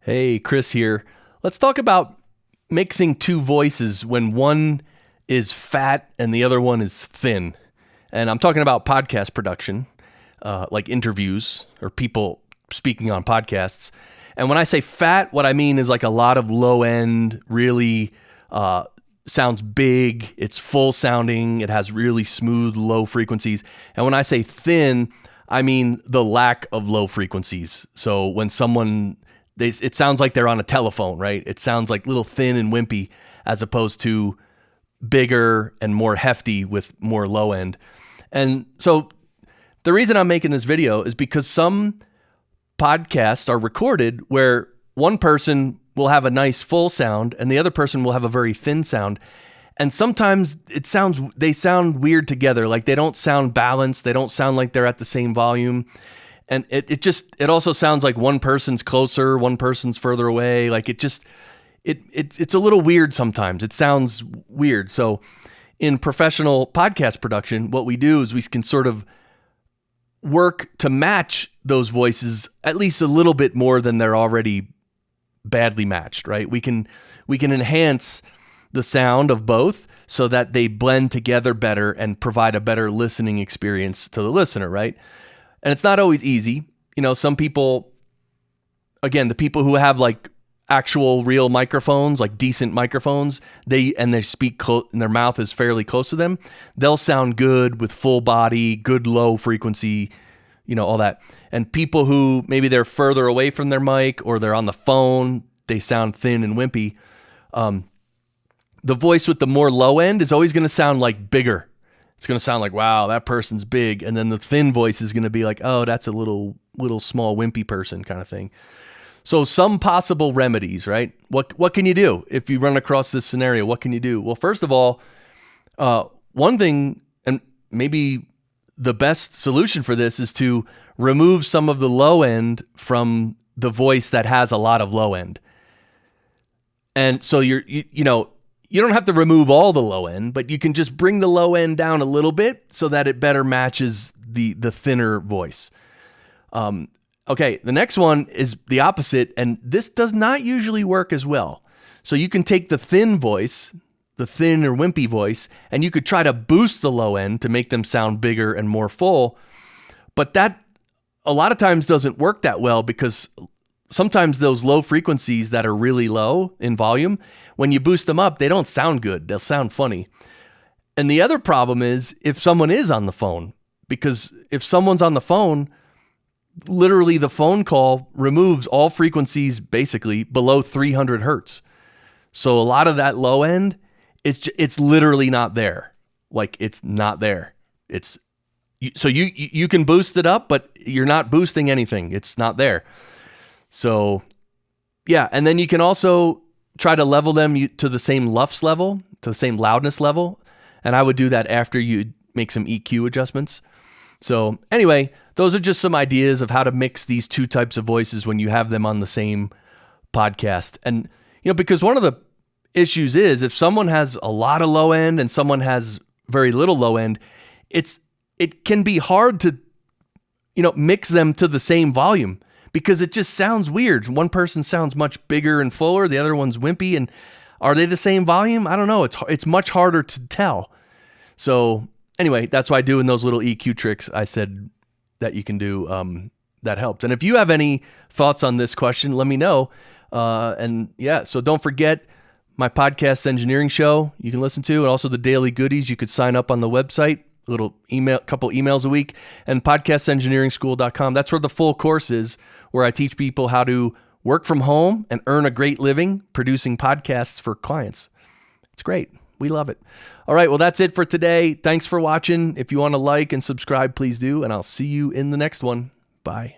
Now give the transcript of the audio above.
Hey, Chris here. Let's talk about mixing two voices when one is fat and the other one is thin. And I'm talking about podcast production, like interviews or people speaking on podcasts. And when I say fat, what I mean is like a lot of low end, really sounds big. It's full sounding. It has really smooth, low frequencies. And when I say thin, I mean the lack of low frequencies. So when someone it sounds like they're on a telephone, right? It sounds like little thin and wimpy as opposed to bigger and more hefty with more low end. And so the reason I'm making this video is because some podcasts are recorded where one person will have a nice full sound and the other person will have a very thin sound. And sometimes they sound weird together. Like they don't sound balanced. They don't sound like they're at the same volume. And it also sounds like one person's closer, one person's further away. Like it's a little weird sometimes. It sounds weird. So in professional podcast production, what we do is we can sort of work to match those voices at least a little bit more than they're already badly matched, right? We can enhance the sound of both so that they blend together better and provide a better listening experience to the listener, right? And it's not always easy. You know, some people, again, the people who have like actual real microphones, like decent microphones, they speak and their mouth is fairly close to them, they'll sound good with full body, good low frequency, all that. And people who maybe they're further away from their mic or they're on the phone, they sound thin and wimpy. The voice with the more low end is always going to sound like bigger. It's going to sound like, wow, that person's big. And then the thin voice is going to be like, oh, that's a little small wimpy person kind of thing. So some possible remedies, right? What can you do if you run across this scenario? What can you do? Well, first of all, one thing, and maybe the best solution for this is to remove some of the low end from the voice that has a lot of low end. And so you don't have to remove all the low end, but you can just bring the low end down a little bit so that it better matches the thinner voice. Okay, the next one is the opposite, and this does not usually work as well. So you can take the thin voice, the thin or wimpy voice, and you could try to boost the low end to make them sound bigger and more full, but that a lot of times doesn't work that well because sometimes those low frequencies that are really low in volume, when you boost them up, they don't sound good. They'll sound funny. And the other problem is if someone is on the phone, because if someone's on the phone, literally the phone call removes all frequencies basically below 300 hertz. So a lot of that low end, it's literally not there. Like it's not there. So you can boost it up, but you're not boosting anything. It's not there. So, yeah, and then you can also try to level them to the same LUFS level, to the same loudness level, and I would do that after you make some EQ adjustments. So, anyway, those are just some ideas of how to mix these two types of voices when you have them on the same podcast. And, because one of the issues is if someone has a lot of low end and someone has very little low end, it can be hard to, mix them to the same volume. Because it just sounds weird. One person sounds much bigger and fuller, the other one's wimpy, and are they the same volume? I don't know. It's much harder to tell. So anyway, that's why doing those little EQ tricks I said that you can do, that helps. And if you have any thoughts on this question, let me know. So don't forget my podcast engineering show you can listen to, and also the daily goodies. You could sign up on the website. Couple emails a week, and podcastengineeringschool.com. That's where the full course is, where I teach people how to work from home and earn a great living producing podcasts for clients. It's great. We love it. All right. Well, that's it for today. Thanks for watching. If you want to like and subscribe, please do. And I'll see you in the next one. Bye.